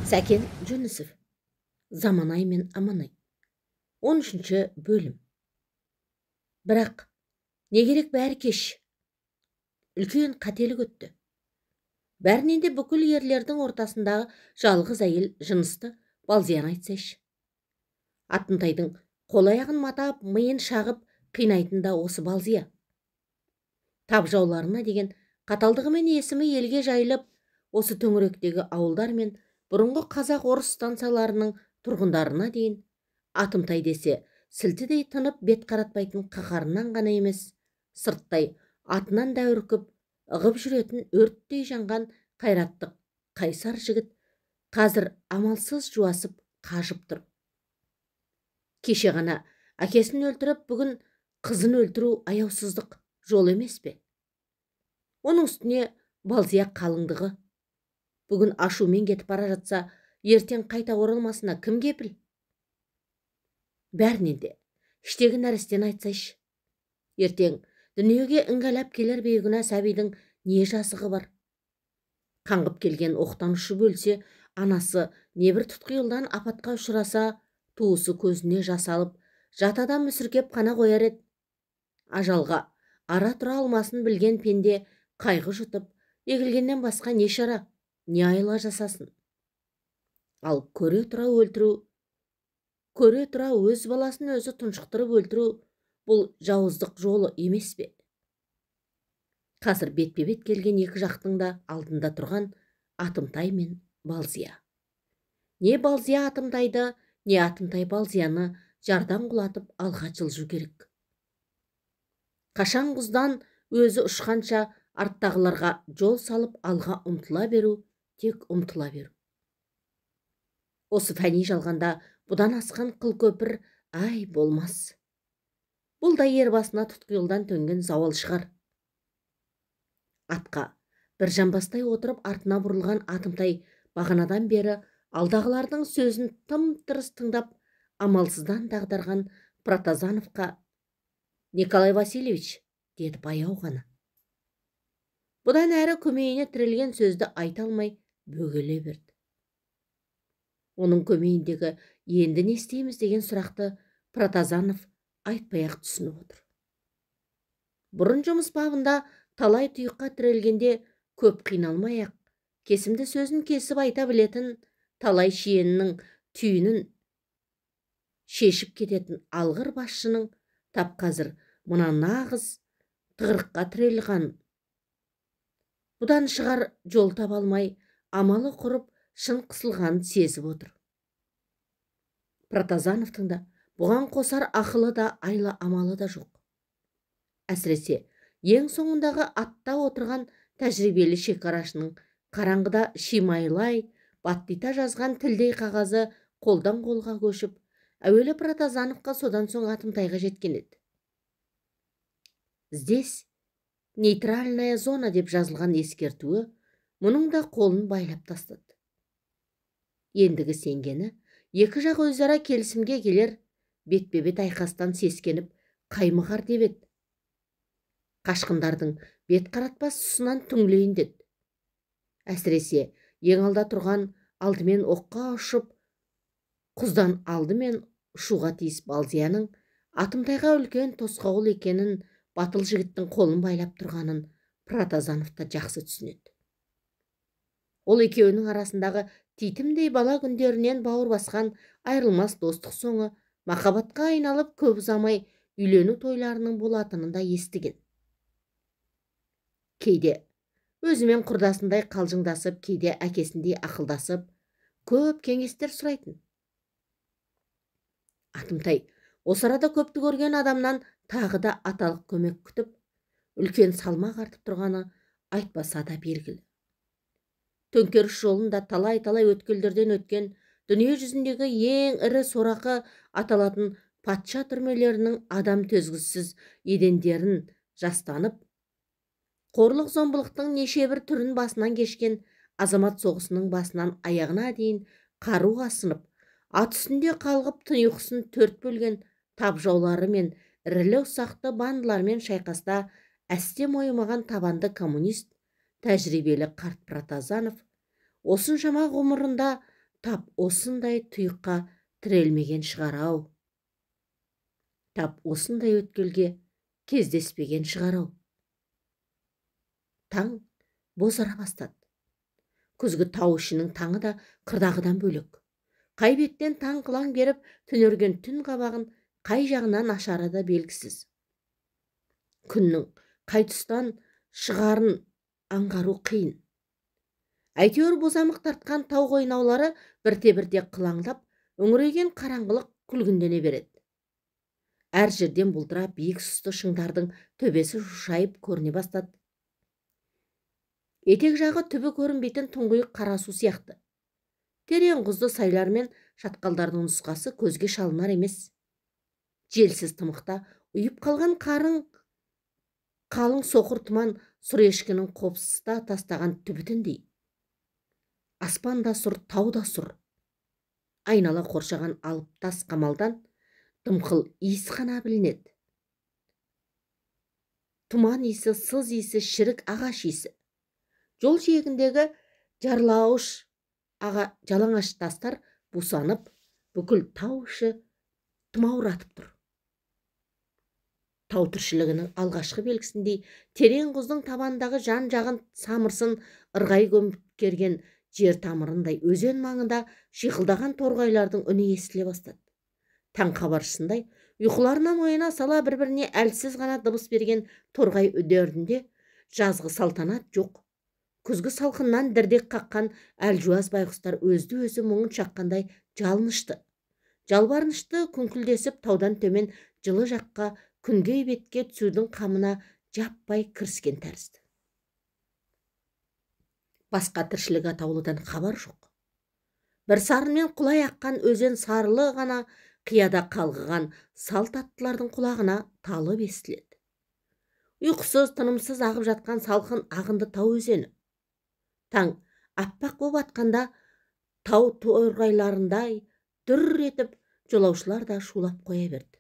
Сәкен Жүнісов. Заманай мен Аманай. 13 бөлім. Бірақ не керек бәрі кеш. Үлкен қателік өтті. Бәрінен де бүкіл ерлердің ортасындағы жалғыз әйел жынысты Балзияны айтсайшы. Атымтайдың қол-аяғын матап, миын шағып қинайтын да осы Балзия. Тап жауларына деген қаталдығымен есімі елге жайылып, осы төңіректегі ауылдар мен бұрынғы қазақ-орыс станцияларының тұрғындарына дейін Атымтай десе сілтідей тынып бет қаратпайтын қаһарынан ғана емес, сырттай атынан да үркіп, ығып жүретін өрттей жанған қайраттық қайсар жігіт қазір амалсыз жуасып қажып тұр. Кеше ғана әкесін өлтіріп, бүгін қызын өлтіру аяусыздық жол емес пе? Оның үстіне Балзия қалыңдығы. Бүгін ашумен кетіп бара жатса, ертең қайта оралмасына кім кепіл? Бәрінен де іштегі нәрестен айтсайшы. Ертең дүниеге іңгәлап келер бейгүнә сәбидің не жазығы бар? Қаңғып келген оқтан ұшып өлсе, анасы небір тұтқиылдан апатқа ұшыраса, туысы көзіне жас алып, жатадан мүсіркеп қана қояр еді. Ажалға ара тұра алмасын білген пенде қайғы жұтып, егілгеннен басқа не шара, не айла жасасын. Ал көре тұра өз баласын өзі тұншықтырып өлтіру, бұл жауыздық жолы емес пе? Қазір бетпе-бет келген екі жақтың да алдында тұрған Атымтай мен Балзия. Не Балзия Атымтайды, не Атымтай Балзияны жардан құлатып алға жылжу керек. Қашан құздан өзі ұшқанша арттағыларға жол салып алға ұмтыла беру, тек ұмтыла беру. Осы фәни жалғанда бұдан асқан қыл көпір ай болмас. Бұл да ер басына тұтқиылдан төнген зауал шығар. Атқа бір жамбастай отырып артына бұрылған Атымтай бағанадан бері алдағылардың сөзін тым-тырыс тыңдап, амалсыздан дағдарған Протазановқа: «Николай Васильевич», деді баяу ғана. Бұдан әрі көмейіне тірелген сөзді айта алмай бөгеле берді. Оның көмейіндегі енді не істейміз деген сұрақты Протазанов айтпай-ақ түсініп отыр. Бұрын жұмыс бабында талай тұйыққа тірелгенде көп қиналмай-ақ кесімді сөзін кесіп айта білетін, талай шиенінің түйінін шешіп кететін алғыр басшының тап қазір мына нағыз тығырыққа тірелған. Бұдан шығар жол таба алмай, амалы құрып, шын қысылғанын сезіп отыр. Протазановтың да бұған қосар ақылы да айла амалы да жоқ. Әсіресе ең соңындағы атта отырған тәжірибелі шекарашының қараңғыда шимайлай, баттита жазған тілдей қағазы қолдан қолға көшіп, әуелі Протазановқа, содан соң Атымтайға жеткен еді. «Здесь нейтральная зона» деп жазылған ескертуі мұның да қолын байлап тастады. Ендігі сенгені, екі жақ өзара келісімге келер, бетпе-бет айқастан сескеніп қаймығар деп еді. Қашқындардың бет қаратпас тұсынан түңлейін деді. Әсіресе ең алда тұрған, алдымен оққа ұшып, құздан алдымен ұшуға тиіс Балзияның Атымтайға үлкен тосқауыл екенін, батыл жігіттің қолын байлап тұрғанын Протазанов та жақсы түсінеді. Ол екеуінің арасындағы титімдей бала күндерінен бауыр басқан айрылмас достық соңы махаббатқа айналып, көп ұзамай үйлену тойларының болатынын да естіген. Кейде өзімен құрдасындай қалжыңдасып, кейде әкесіндей ақылдасып, көп кеңестер сұрайтын. Атымтай осы арада көпті көрген адамнан тағы да аталық көмек күтіп, үлкен салмақ артып тұрғаны айтпаса да белгілі. Төңкеріс жолында талай-талай өткелдерден өткен, дүние жүзіндегі ең ірі сорақы аталатын патша түрмелерінің адам төзгісіз едендерін жастанып, қорлық зомбылықтың неше бір түрін басынан кешкен, азамат соғысының басынан аяғына дейін қару асынып, ат үстінде қалғып тұйықсын төрт бөлген тап жаулары мен ірілі ұсақты бандылармен шайқаста әсте мойымаған табанды коммунист, тәжірибелі қарт Протазанов осыншама ғұмырында Тап осындай тұйыққа тірелмеген шығар-ау. Тап осындай өткелге кездеспеген шығар-ау. Таң бозара бастады. Күзгі тау ішінің таңы да қырдағыдан бөлек. Қай беттен таң қылаң беріп түнерген түн қабағын қай жағынан ашары да белгісіз. Күннің қай тұстан шығарын аңғару қиын. Әйтеуір бозамық тартқан тау қойнаулары бірте-бірте қылаңдап, үңірейген қараңғылық күлгіндене береді. Әр жерден бұлдырап биік сұсты шыңдардың төбесі шайып көріне бастады. Етек жағы түбі көрінбейтін тұңғиық қара су сияқты. Терең құзды сайлар мен шатқалдардың нұсқасы көзге шалынар емес. Желсіз тымықта ұйып қалған қалың соқыр тұман сұр ешкінің қопсыста тастаған түбітіндей. Аспан да сұр, тау да сұр. Айнала қоршаған алып тас қамалдан дымқыл иіс қана білінеді. Тұман иісі, сыз иісі, шірік ағаш иісі. Жол жиегіндегі жарлауыш жалаңаш тастар бусанып, бүкіл тау іші тұмауратып тұр. Тау тіршілігінің алғашқы белгісіндей терең құздың табандағы жан жағын самырсын ырғай көмкерген жер тамырындай өзен маңында шиқылдаған торғайлардың үні естіле бастады. Таң хабаршысындай ұйқыларынан ояна сала бір-біріне әлсіз ғана дыбыс берген торғай үдерінде жазғы салтанат жоқ. Күзгі салқыннан дірдек қаққан әлжуаз байқұстар өзді-өзі мұңын шаққандай жалынышты. Жалбарынышты күңкілдесіп таудан төмен жылы жаққа күнгей бетке түсудің қамына жаппай кіріскен тәрізді. Басқа тіршілік атаулыдан хабар жоқ. Бір сарынмен құлай аққан өзен сарылы ғана қияда қалғыған салт аттылардың құлағына талып естіледі. Ұйқысыз, тынымсыз ағып жатқан салқын ағынды тау өзені. Таң аппақ боп атқанда тау торғайларындай дүр етіп жолаушылар да шулап қоя берді.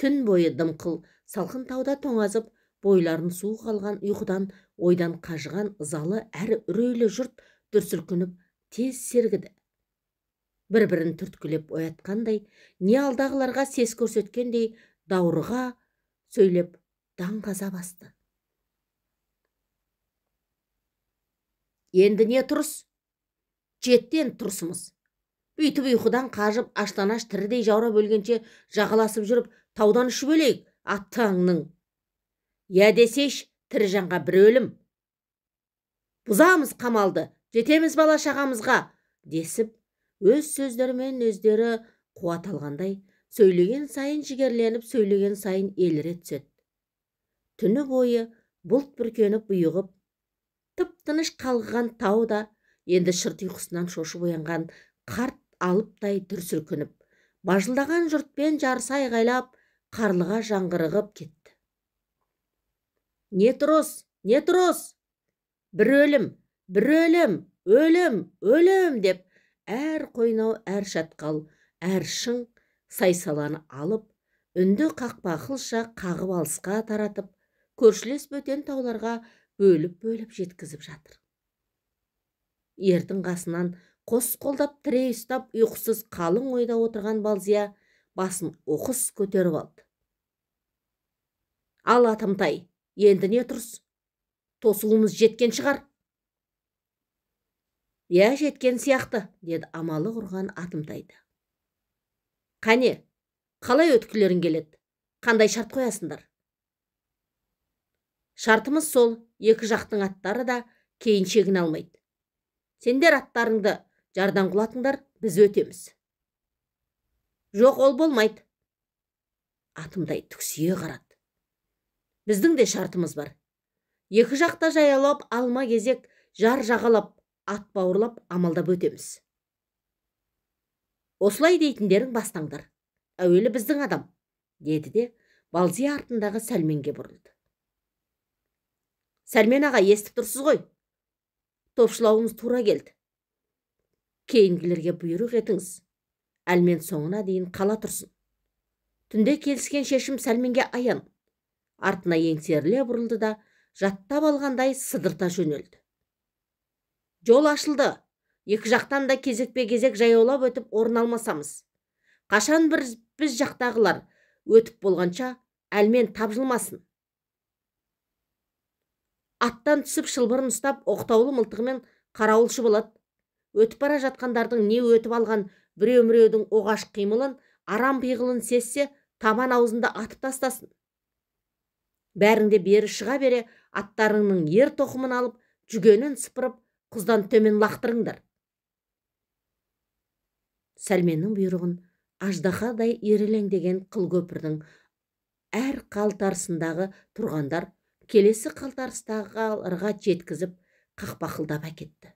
Түн бойы дымқыл салқын тауда тоңазып, бойларын суық алған ұйқыдан ойдан қажыған ызалы әрі үрейлі жұрт дүрсілкініп тез сергіді. Бір-бірін түрткілеп оятқандай, не алдағыларға сес көрсеткендей даурыға сөйлеп даңғаза басты. Енді не тұрыс? Жеттен тұрсымыз. Бүйтіп ұйқыдан қажып, аштан-аш тірідей жаурап өлгенше жағаласып жүріп, таудан ұшып өлейік, аттаңның. Я десейш, тірі жанға бір өлім. Бұзамыз қамалды, жетеміз бала шағамызға, десіп, өз сөздерімен өздері қуат алғандай, сөйлеген сайын жігерленіп, сөйлеген сайын еліре түседі. Түні бойы бұлт бүркеніп бұйығып, тып-тыныш қалғыған тау да енді шырт ұйқысынан шошып оянған қарт алыптай дүрсілкініп, бажылдаған жұртпен жарыса айғайлап, қарлыға жаңғырығып кетті. Не тұрыс, не тұрыс? Бір өлім, бір өлім, өлім, өлім деп, әр қойнау, әр шатқал, әр шың сайсаланы алып, үнді қақпақылша қағып алысқа таратып, көршілес бөтен тауларға бөліп-бөліп жеткізіп жатыр. Ердің қасынан қос қолдап тірей ұстап ұйқысыз қалың ойда отырған Балзия басын оқыс көтеріп алды. Ал Атымтай, енді не тұрс? Тосуымыз жеткен шығар? Я, жеткен сияқты, деді амалы құрған Атымтайды. Қане, қалай өткілерің келеді? Қандай шарт қоясыңдар? Шартымыз сол, екі жақтың аттары да кейін шегіне алмайды. Сендер аттарыңды жардан құлатыңдар, біз өтеміз. Жоқ, ол болмайды. Атымтай түксие қарады. Біздің де шартымыз бар. Екі жақта жаялап, алма кезек, жар жағалап, ат бауырлап, амалдап өтеміз. Осылай дейтіндерің бастаңдар. Әуелі біздің адам, деді де Балзия артындағы Сәлменге бұрылды. Сәлмен аға, естіп тұрсыз ғой? Топшылауымыз тура келді. Кейінгілерге бұйрық етіңіз. Әлмен соңына дейін қала тұрсын. Түнде келіскен шешім Сәлменге аян. Артына еңсеріле бұрылды да, жаттап алғандай сыдырта жөнелді. Жол ашылды. Екі жақтан да кезекпе-кезек жаяулап өтіп орын алмасамыз. Қашан біз жақтағылар өтіп болғанша әлмен тапжылмасын. Аттан түсіп шылбырын ұстап, оқтаулы мылтығымен қарауылшы болады. Өтіп бара жатқандардың не өтіп алған біреу-міреудің оғаш қимылын, арам пиғылын сезсе, табан аузында атып тастасын. Бәріңде бері шыға бере аттарыңның ер тоқымын алып, жүгенін сыпырып, құздан төмен лақтырыңдар. Сәлменнің бұйрығын аждахадай ирелеңдеген қыл көпірдің әр қалтарысындағы тұрғандар келесі қалтарыстағыларға жеткізіп қақпақылдап әкетті.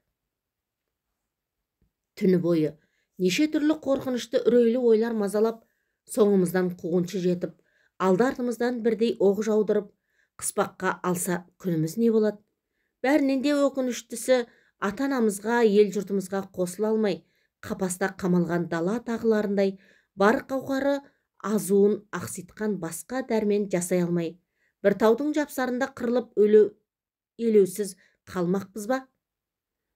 Түні бойы неше түрлі қорқынышты үрейлі ойлар мазалап, соңымыздан қуғыншы жетіп, алды-артымыздан бірдей оқ жаудырып, қыспаққа алса күніміз не болады? Бәрінен де өкініштісі, ата-анамызға, ел-жұртымызға қосыла алмай, қапаста қамалған дала тағыларындай бар қауқары азуын ақситқан басқа дәрмен жасай алмай, бір таудың жапсарында қырылып елеусіз қалмақпыз ба?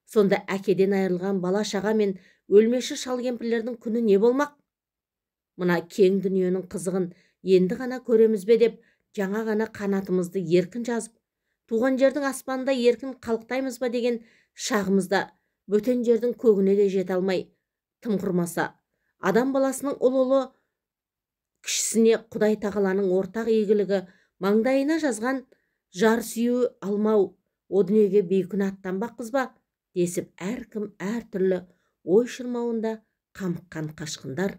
Сонда әкеден айырылған бала-шаға мен өлмеші шал-кемпірлердің күні не болмақ? Мына кең дүниенің қызығын енді ғана көреміз бе деп, жаңа ғана қанатымызды еркін жазып, туған жердің аспанында еркін қалықтаймыз ба деген шағымызда бөтен жердің көгіне де жете алмай, тым құрмаса, адам баласының ұлылы кішісіне Құдай тағаланың ортақ игілігі маңдайына жазған жар сүю алмау, о дүниеге бейкүнә аттанбақпыз ба десіп, әркім әртүрлі ой шырмауында қамыққан қашқындар.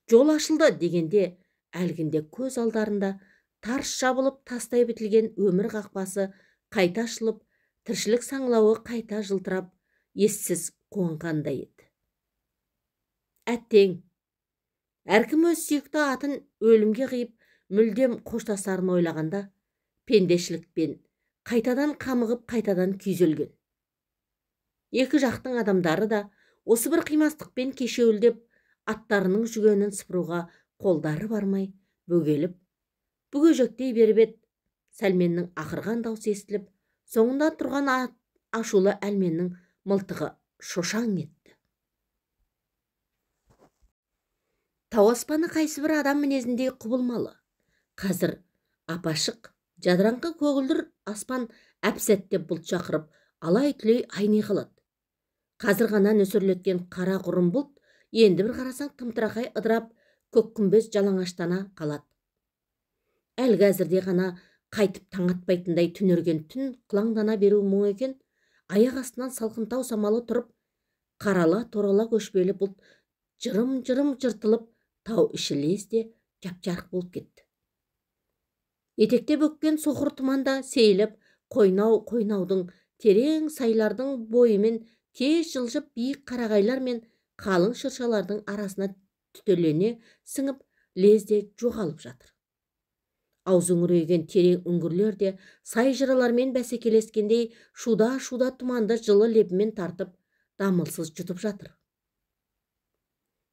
Жол ашылды дегенде, әлгінде көз алдарында тарс жабылып тастай бітілген өмір қақпасы қайта ашылып, тіршілік саңлауы қайта жылтырап, ессіз қуанғандай еді. Әттең, әркім өз сүйікті атын өлімге қиып, мүлдем қоштасарын ойлағанда, пендешілікпен қайтадан қамығып, қайтадан күйзелген. Екі жақтың адамдары да осы бір қимастықпен кешеуілдеп, аттарының жүгенін сыпыруға қолдары бармай, бөгеліп, бүгежектей беріп еді. Сәлменнің ақырған даусы естіліп, соңында тұрған ашулы әлменнің мылтығы шошаң етті. Тау аспаны қайсы бір адам мінезіндей құбылмалы. Қазір апашық, жадыраңқы көгілдір аспан әп-сәтте бұлт шақырып, алай-түлей айни қалады. Қазір ғана нөсерлеткен қара құрым бұлт, енді бір қарасаң тымтырақай ыдырап, көк күмбез жалаңаштана қалады. Әлгі әзірде ғана қайтып таң атпайтындай түнерген түн қылаңдана беру мұң екен, аяқ астынан салқынтау самалы тұрып, қарала торала көшпелі бұлт жырым-жырым жыртылып, тау іші лезде жап-жарық болып кетті. Етекте бөккен соқыр тұманда сейіліп, қойнаудың терең сайлардың бойымен тез жылжып, биік қарағайлар мен қалың шыршалардың арасына түтелене сіңіп, лезде жоғалып жатыр. Аузы үңірейген терең үңгірлер де сай жыралармен бәсекелескендей шуда-шуда тұманды жылы лебімен тартып, дамылсыз жұтып жатыр.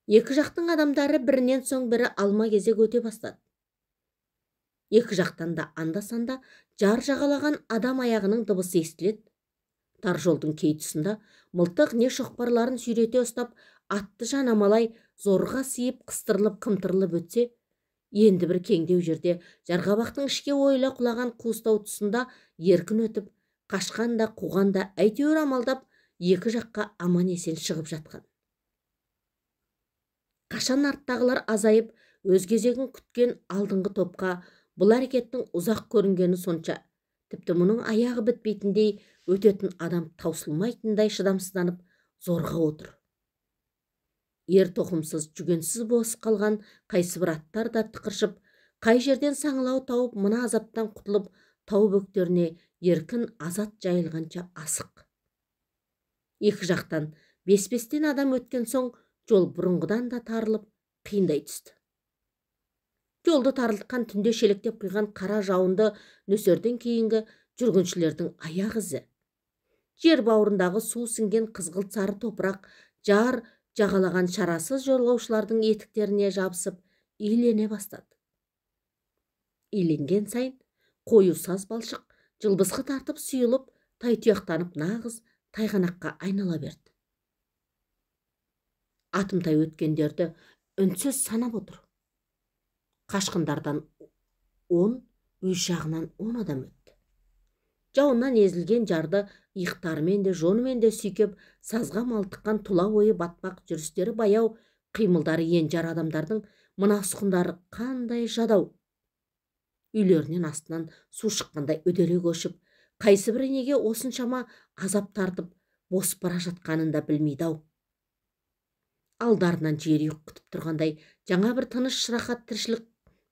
Екі жақтың адамдары бірінен соң бірі алма кезек өте бастады. Екі жақтан да анда-санда жар жағалаған адам аяғының дыбысы естіледі. Тар жолдың кей тұсында мылтық не шоқпарларын сүйрете ұстап, атты жанамалай зорға сиып, қыстырылып, қымтырылып өтсе, енді бір кеңдеу жерде жарғабақтың ішке ойыла құлаған қуыстау тұсында еркін өтіп, қашқан да қуған да әйтеуір амалдап екі жаққа аман есен шығып жатқан. Қашан арттағылар азайып, өз кезегін күткен алдыңғы топқа бұл әрекеттің ұзақ көрінгені сонша, тіпті мұның аяғы бітпейтіндей өтетін адам таусылмайтындай шыдамсызданып зорға отыр. Ер тоқымсыз, жүгенсіз бос қалған қайсыбір аттар да тықыршып, қай жерден саңылау тауып, мына азаптан құтылып, тау бөктеріне еркін азат жайылғанша асық. Екі жақтан бес-бестен адам өткен соң, жол бұрынғыдан да тарылып, қиындай түсті. Жолды тарылтқан түнде шелектеп құйған қара жауынды нөсерден кейінгі жүргіншілердің аяқ ізі. Жер бауырындағы су сіңген қызғылт сары топырақ жар жағалаған шарасыз жолаушылардың етіктеріне жабысып, илене бастады. Иленген сайын қою саз балшық жылбысқы тартып сұйылып, тайтұяқтанып нағыз тайғанаққа айнала берді. атымтай өткендерді үнсіз санап отыр. Қашқындардан 10, өз жағынан 10 адам өтті. Жауыннан езілген жарды иықтарымен де жонымен де сүйкеп сазға малтыққан тұла бойы батпақ жүрістері баяу, қимылдары енжар адамдардың мына ұсқындары қандай жадау. Үйлерінен астынан су шыққандай үдере көшіп, қайсыбірі неге осыншама азап тартып босып бара жатқанын да білмейді-ау. Алдарынан жерұйық күтіп тұрғандай, жаңа бір тыныш шырақат тіршілік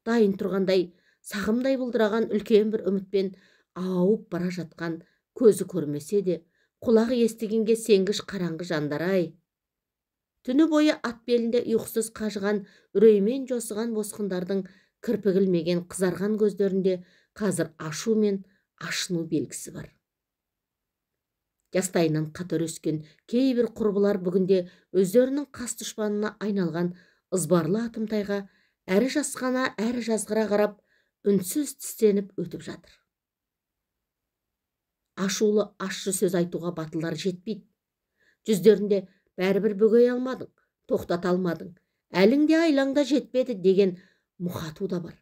дайын тұрғандай, сағымдай бұлдыраған үлкен бір үмітпен ауып бара жатқан, көзі көрмесе де, құлағы естігенге сенгіш қараңғы жандар-ай. Түні бойы ат белінде ұйқысыз қажыған, үреймен жосыған босқындардың кірпігілмеген қызарған көздерінде қазір ашу мен ашыну белгісі бар. Жастайынан қатар өскен кейбір құрбылар бүгінде өздерінің қас дұшпанына айналған ызбарлы атымтайға әрі жасқана, әрі жазғыра қарап, үнсіз тістеніп өтіп жатыр. Ашулы, ащы сөз айтуға батылар жетпейді. Жүздерінде бәрібір бөгей алмадың, тоқтата алмадың, әліңде айлаңда жетпеді деген мұқату да бар.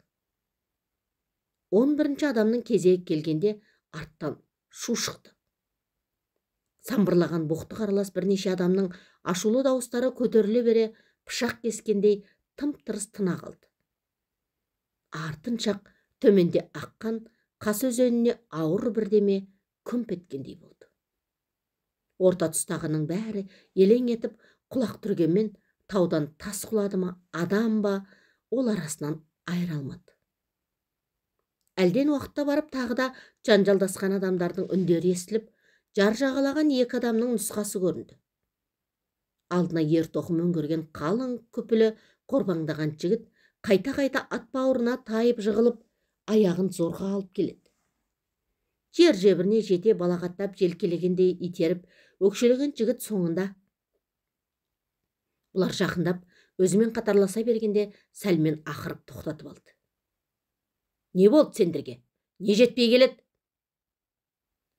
11-ші адамның кезегі келгенде арттан шу шықты. Самбырлаған боқты қаралас бірнеше адамның ашулы дауыстары көтеріле бере пышақ кескендей тым-тырыс тына қалды. Артыншақ төменде аққан қас өзеніне ауыр бірдеме күмп еткендей болды. Орта тұстағының бәрі елең етіп құлақ түргенмен таудан тас құлады ма, адам ба, ол арасынан айыра алмады. Әлден уақытта барып тағы да жанжалдасқан адамдардың үндері естіліп, жар жағалаған екі адамның нұсқасы көрінді. Алдына ер-тоқым өңгерген қалың күпілі қорбаңдаған жігіт қайта-қайта ат бауырына тайып жығылып, аяғын зорға алып келеді. Жер жебіріне жете балағаттап желкелегендей итеріп, өкшелеген жігіт соңында. Бұлар жақындап, өзімен қатарласа бергенде сәлмен ақырып тоқтатып алды. Не болды сендерге? Не жетпей келеді?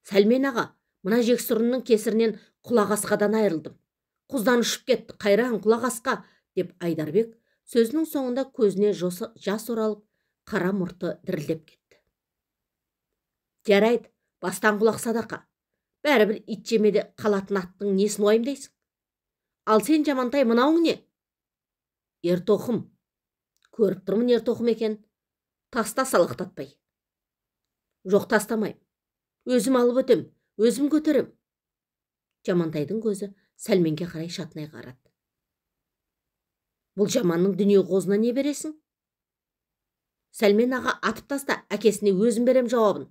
Сәлмен аға, мына жексұрынның кесірінен құлақ асқадан айырылдым. Құздан ұшып кетті, қайран құлақ асқа, деп Айдарбек сөзінің соңында көзіне жас оралып, қара мұрты дірілдеп кетті. Жарайды, бастан құлақ садақа. Бәрібір ит жемеде қалатын аттың несін уайымдайсың? Ал сен Жамантай, мынауың не? Ертоқым. Көріп тұрмын ертоқым екен. Таста салақтатпай. Жоқ, тастамайым. Өзім алып өтем, өзім көтерем. Жамантайдың көзі Сәлменге қарай шатынай қарады. Бұл жаманның дүние қозына не бересің? Сәлмен аға, атып таста, әкесіне өзім берем жауабын.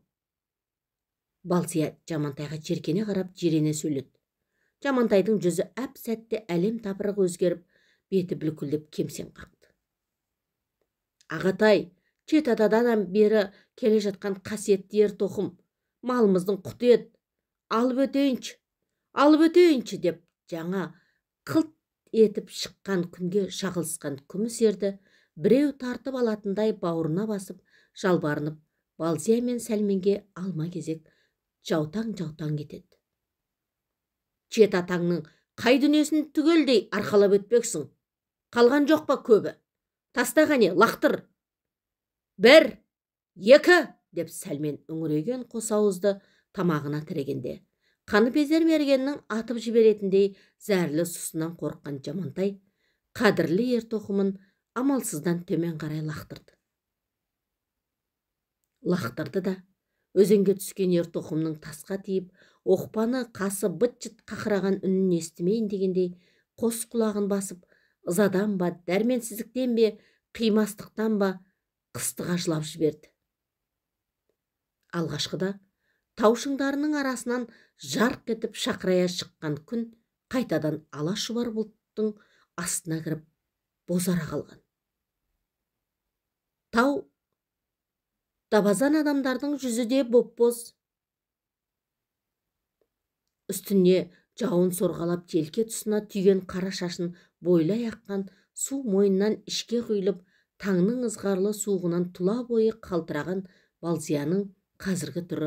Балсия Жамантайға жеркене қарап жирене сөйледі. Жамантайдың жүзі әп сәтте әлем тапырық өзгеріп, беті бүлкілдеп кемсең қақты. Ағатай, Четатадан бері келе жатқан қасиетті ертоқым, малымыздың құты ет, алып өтейінші, деп жаңа қылт етіп шыққан күнге шағылысқан күміс ерді біреу тартып алатындай бауырына басып, жалбарынып, Балзия мен Сәлменге алма кезек жаутаң-жаутаң кетеді. Четатаңның қай дүниесін түгелдей арқалап өтпексің? Қалған жоқ па көбі? Тастағане, лақтыр! 1, 2, деп Сәлмен үңірейген қос ауызды тамағына тірегенде, қаны безер мергеннің атып жіберетіндей зәрлі сұсынан қорыққан Жамантай қадірлі ертоқымын амалсыздан төмен қарай лақтырды. Лақтырды да, өзенге түскен ертоқымның тасқа тиіп, оқпаны қасы быт-жыт қақыраған үнін естімейін дегендей, қос құлағын басып, ызадан ба, дәрменсіздіктен бе, қимастықтан ба, қыстыға жылап жіберді. Алғашқыда тау шыңдарының арасынан жарқ етіп шақырая шыққан күн қайтадан ала шұбар бұлттың астына кіріп бозара қалған. Тау табазан адамдардың жүзі де боп-боз. Үстіне жауын сорғалап желке тұсына түйген қара шашын бойлай аққан су мойнынан ішке құйылып, таңның ызғарлы суығынан тұла бойы қалтыраған Балзияның қазіргі түрі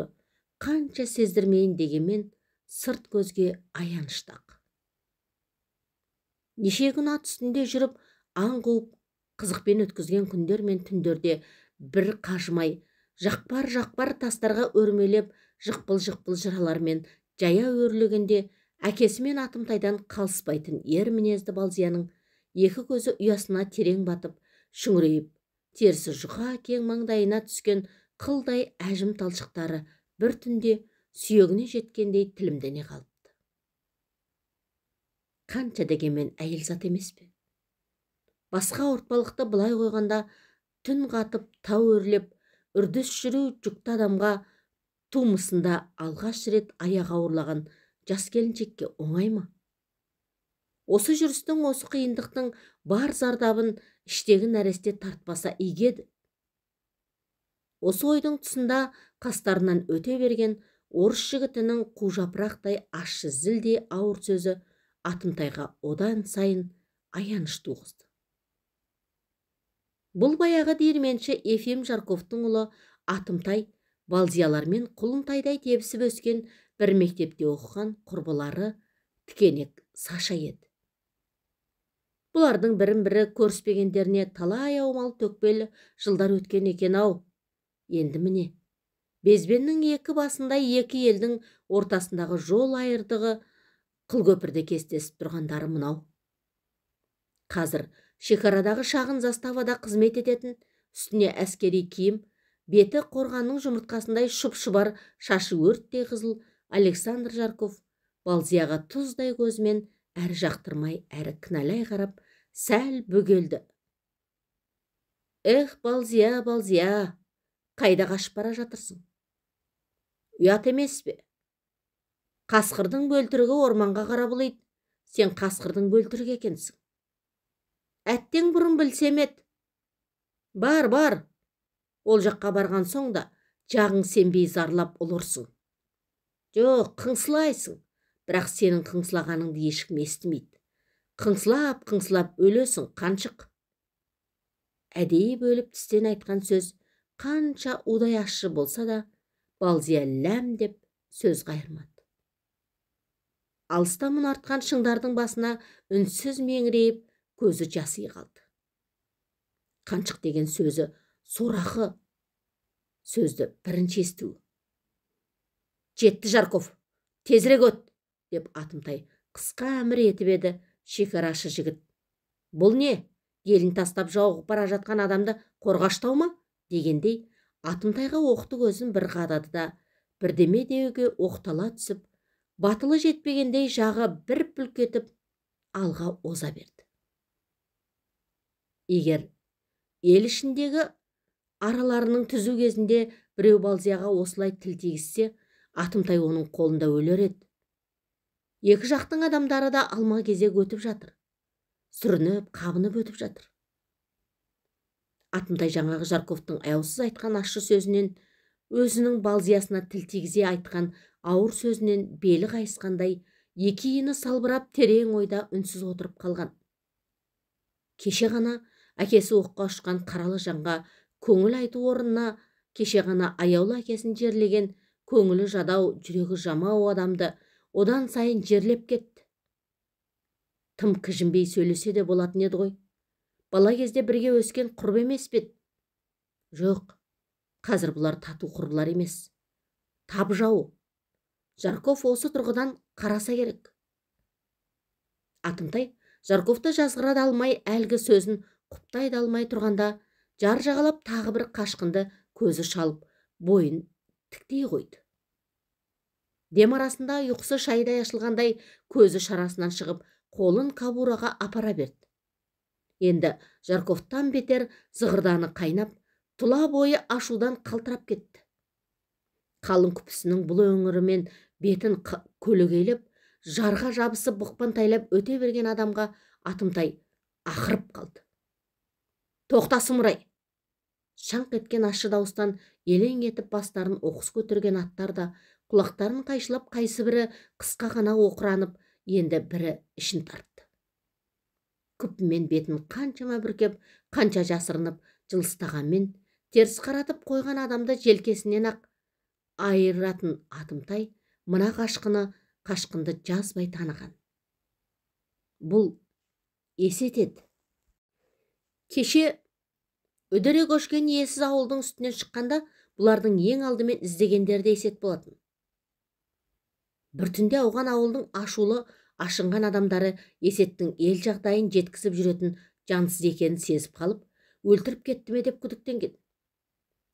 қанша сездірмейін дегенмен сырт көзге аяныштақ. Неше күн ат үстінде жүріп, аң қуып, қызықпен өткізген күндер мен түндерде бір қажымай, жақпар тастарға өрмелеп, жықпыл жыралармен жая өрлегенде, әкесі мен Атымтайдан қалыспайтын ер мінезді Балзияның екі көзі ұясына терең батып, шүңірейіп, терісі жұқа кең маңдайына түскен қылдай әжім талшықтары бір түнде сүйегіне жеткендей тілімдене қалыпты. Қанша дегенмен әйел зат емес пе? Басқа ауыртпалықты былай қойғанда, түн қатып, тау өрлеп, үрдіс жүру жүкті адамға тумысында алғаш рет аяқ ауырлаған жас келіншекке оңай ма? Осы жүрістің, осы қиындықтың бар зардабын іштегі нәресте тартпаса игеді. Осы ойдың тұсында қастарынан өте берген орыс жігітінің қужапырақтай ащы зілдей ауыр сөзі Атымтайға одан сайын аяныш туғызды. Бұл баяғы диірменші Ефим Жарковтың ұлы Атымтай Балзиялармен Құлынтайдай тебісіп өскен бір мектепте оқыған құрбылары Тікенек Саша еді. Бұлардың бірін-бірі көріспегендеріне талай аумал төкпелі жылдар өткен екен-ау. Енді міне, безбеннің екі басында екі елдің ортасындағы жол айырдығы қылкөпірде кестесіп тұрғандары мынау. Қазір шекарадағы шағын заставада қызмет ететін, үстіне әскери киім, беті қорғанның жұмыртқасындай шұп-шұбар, шашы өрттей қызыл Александр Жарков Балзияға тұздай көзімен әрі жақтырмай, әрі кінәлай қарап, сәл бөгелді. Эх, Балзия, Балзия, қайда қашып бара жатырсың? Ұят емес пе? Қасқырдың бөлтірігі орманға қарап ұлиды. Сен қасқырдың бөлтірігі екенсің. Әттең бұрын білсем еді. Бар, ол жаққа барған соң да жағың сенбей зарлап ұлырсың. Жоқ, қыңсылайсың, бірақ сенің қыңсылағаныңды ешкім естімейді. Қыңсылап өлесің, қаншық. Әдейі бөліп тістен айтқан сөз қанша удай ащы болса да, Балзия ләм деп сөз қайырмады. Алыста мұнартқан шыңдардың басына үнсіз меңірейіп, көзі жаси қалды. Қаншық деген сөзі сорақы сөзді бірінші естуі. Жетті, Жарков, тезірек өт, деп Атымтай қысқа әмір етіп еді шекарашы жігіт. Бұл не? Елін тастап жауығып бара жатқан адамды қорғаштау ма? Дегендей, Атымтайға оқты көзін бір қадады да, бірдеме деуге оқтала түсіп, батылы жетпегендей жағы бір бүлк етіп, алға оза берді. Егер ел ішіндегі араларының түзу кезінде біреу Балзияға осылай тіл тигізсе, Атымтай оның қолында өлер еді. Екі жақтың адамдары да алма кезек өтіп жатыр. Сүрініп, қабынып өтіп жатыр. Атымтай жаңағы Жарковтың аяусыз айтқан ащы сөзінен, өзінің Балзиясына тіл тигізе айтқан ауыр сөзінен белі қайысқандай, екі иіні салбырап терең ойда үнсіз отырып қалған. Кеше ғана әкесі оққа ұшқан қаралы жанға көңіл айту орнына, кеше ғана аяулы әкесін жерлеген көңілі жадау, жүрегі жамау адамды одан сайын жерлеп кетті. Тым кіжінбей сөйлесе де болатын еді ғой. Бала кезде бірге өскен құрбы емес пе еді? Жоқ, қазір бұлар тату құрбылар емес, тап жау. Жарков осы тұрғыдан қараса керек. Атымтай Жарковты жазғыра да алмай, әлгі сөзін құптай да алмай тұрғанда, жар жағалап тағы бір қашқынды көзі шалып, бойын тіктей қойды. Дем арасында ұйқысы шайдай ашылғандай көзі шарасынан шығып, қолын кабураға апара берді. Енді Жарковтан бетер зығырданы қайнап, тұла бойы ашудан қалтырап кетті. Қалың күпісінің бұл өңірімен бетін көлегейлеп, жарға жабысып бұқпантайлап өте берген адамға Атымтай ақырып қалды. Тоқта, Сұмырай! Шаңқ еткен ащы дауыстан елең етіп бастарын оқыс көтерген аттар да, құлақтарын қайшылап, қайсы бірі қысқа ғана оқыранып, енді бірі ішін тартты. Күпімен бетін қаншама бүркеп, қанша жасырынып, жылыстағанмен, теріс қаратып қойған адамды желкесінен ақ айыратын Атымтай мына қашқынды жазбай таныған. Бұл есет еді. Кеше өдіре көшкен иесіз ауылдың үстінен шыққанда бұлардың ең алдымен іздегендері де есет болатын. Бір түнде ауған ауылдың ашулы, ашынған адамдары есеттің ел жағдайын жеткізіп жүретін жансыз екенін сезіп қалып, өлтіріп кетті ме деп күдіктенген.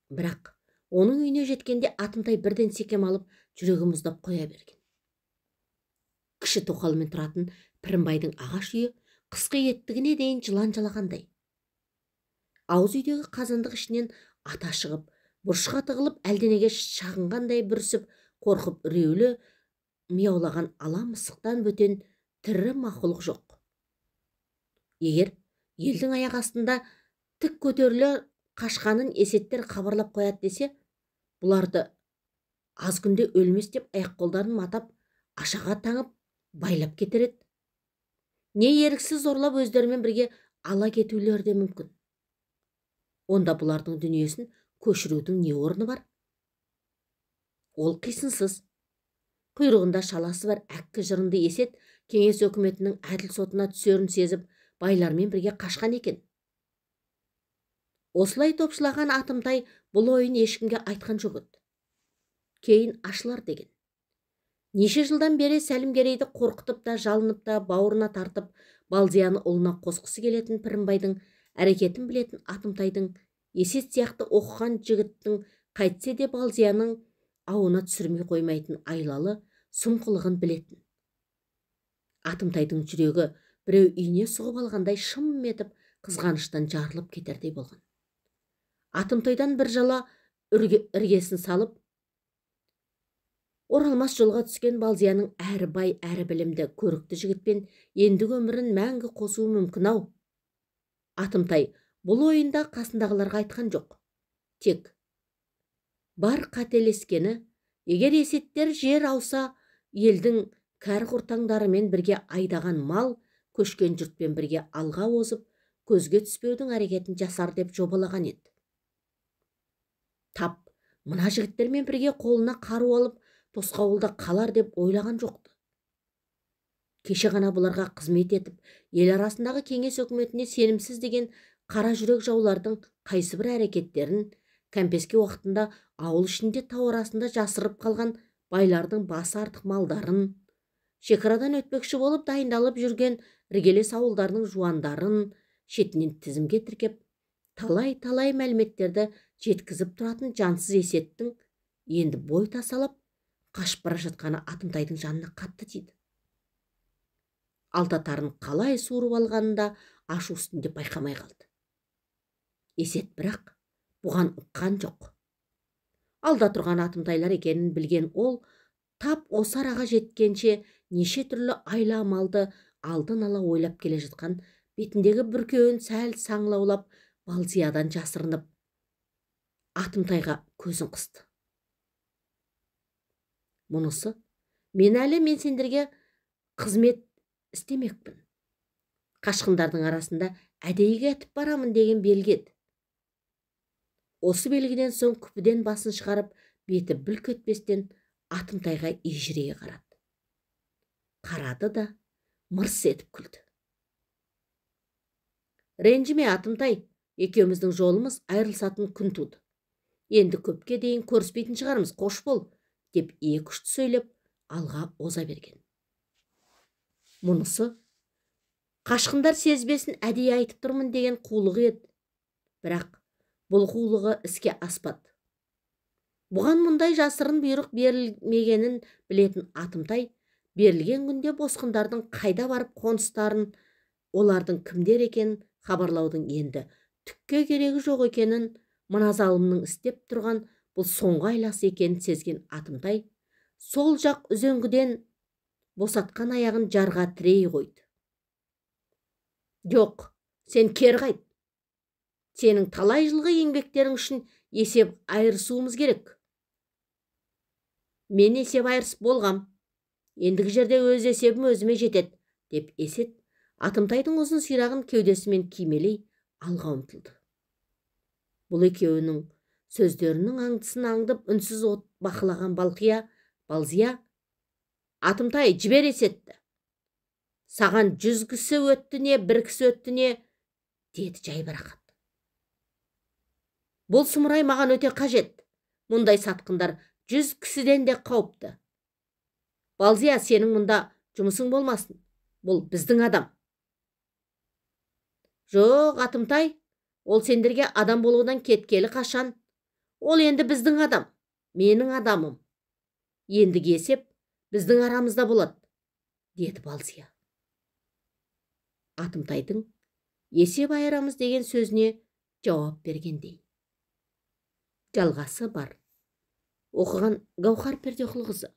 Бірақ оның үйіне жеткенде Атымтай бірден секем алып, жүрегі мұздап қоя берген. Кіші тоқалмен тұратын Пірімбайдың ағаш үйі қысқы еттігіне дейін жылан жалағандай. Ауыз үйдегі қазандық ішінен ата шығып, бұрышқа тығылып, әлденеге шағынғандай бүрісіп, қорқып үрейлі мияулаған ала мысықтан бөтен тірі мақұлық жоқ. Егер елдің аяқ астында тік көтерілі қашқанын есеттер хабарлап қояды десе, бұларды аз күнде өлмес деп аяқ-қолдарын матап, ашаға таңып, байлап кетер еді. Не еріксіз зорлап өздерімен бірге ала кетулері де мүмкін. Онда бұлардың дүниесін көшірудің не орны бар? Ол қисынсыз. Құйрығында шаласы бар әккі жырынды есет кеңес өкіметінің әділ сотына түсерін сезіп, байлармен бірге қашқан екен. Осылай топшылаған Атымтай бұл ойын ешкімге айтқан жоқ еді. Кейін ашылар деген. Неше жылдан бері Сәлімгерейді қорқытып та, жалынып та, бауырына тартып, Балзияны ұлына қосқысы келетін Пірімбайдың әрекетін білетін Атымтайдың, есет сияқты оқыған жігіттің қайтсе де Балзияның ауына түсірмей қоймайтын айлалы сұмқылығын білетін. Атымтайдың жүрегі біреу үйіне сұғып алғандай шым етіп, қызғаныштан жарылып кетердей болған. Атымтайдан бір жала іргесін салып, оралмас жолға түскен Балзияның әрі бай, әрі білімді, көрікті жігітпен ендігі өмірін мәңгі қосуы мүмкін ау. Атымтай бұл ойында қасындағыларға айтқан жоқ. Тек бар қателескені, егер есеттер жер ауса, елдің кәр құртаңдарымен бірге айдаған мал, көшкен жұртпен бірге алға озып, көзге түспеудің әрекетін жасар деп жобалаған еді. Тап мына жігіттермен бірге қолына қару алып, тосқауылда қалар деп ойлаған жоқты. Кеше ғана бұларға қызмет етіп, ел арасындағы кеңес өкіметіне сенімсіз деген қара жүрек жаулардың қайсыбір әрекеттерін, кәмпеске уақытында ауыл ішінде тау арасында жасырып қалған байлардың басы артық малдарын, шекарадан өтпекші болып дайындалып жүрген іргелес ауылдардың жуандарын шетінен тізімге тіркеп, талай мәліметтерді жеткізіп тұратын жансыз есеттің енді бой тасалап қашып бара жатқаны Атымтайдың жанына қатты тиді. Алтатарын қалай суырып алғанын да ашу үстінде байқамай қалды. Есет бірақ бұған ұққан жоқ. Алда тұрған Атымтайлар екенін білген ол, тап осы араға жеткенше неше түрлі айла амалды алдын ала ойлап келе жатқан, бетіндегі бүркеуін сәл саңлаулап, Балзиядан жасырынып, Атымтайға көзін қысты. Мұнысы, мен сендерге қызмет істемекпін. Қашқындардың арасында әдейіге әтіп барамын деген белгі еді. Осы белгіден соң күпіден басын шығарып, беті бүлк етпестен Атымтайға ежірейе қарады. Қарады да мырс етіп күлді. Ренжіме Атымтай, екеуміздің жолымыз айырылысатын күн туды. Енді көпке дейін көріспейтін шығармыз, қош бол, деп екі-үшті сөйлеп, алға оза берген. Мұнысы, қашқындар сезбесін әдейі айтып тұрмын деген қулығы еді. Бірақ бұл қулығы іске аспады. Бұған мұндай жасырын бұйрық берілмегенін білетін Атымтай, берілген күнде босқындардың қайда барып қоныстарын, олардың кімдер екенін хабарлаудың енді түкке керегі жоқ екенін, мына залымның істеп тұрған бұл соңғы айласы екенін сезген Атымтай, сол жақ үзеңгіден босатқан аяғын жарға тірей қойды. Жоқ, сен кері қайт. Сенің талай жылғы еңбектерің үшін есеп айырысуымыз керек. Мен есеп айырысып болғам. Ендігі жерде өз есебім өзіме жетеді, деп есет Атымтайдың ұзын сирағын кеудесімен кимелей алға ұмтылды. Бұл екеуінің сөздерінің аңдысын аңдып үнсіз от бақылаған Балзия, Атымтай, жібер есетті. Саған 100 кісі өтті не, 1 кісі өтті не, деді жайбарақат. Бұл сұмырай маған өте қажет. Мұндай сатқындар 100 кісіден де қауіпті. Балзия, сенің мұнда жұмысың болмасын. Бұл біздің адам. Жоқ, Атымтай, ол сендерге адам болудан кеткелі қашан. Ол енді біздің адам. Менің адамым. Ендігі есеп біздің арамызда болады, деді Балзия. Атымтайдың есеп айырамыз деген сөзіне жауап бергендей. Жалғасы бар. Оқыған Гаухар Пердеқұлқызы.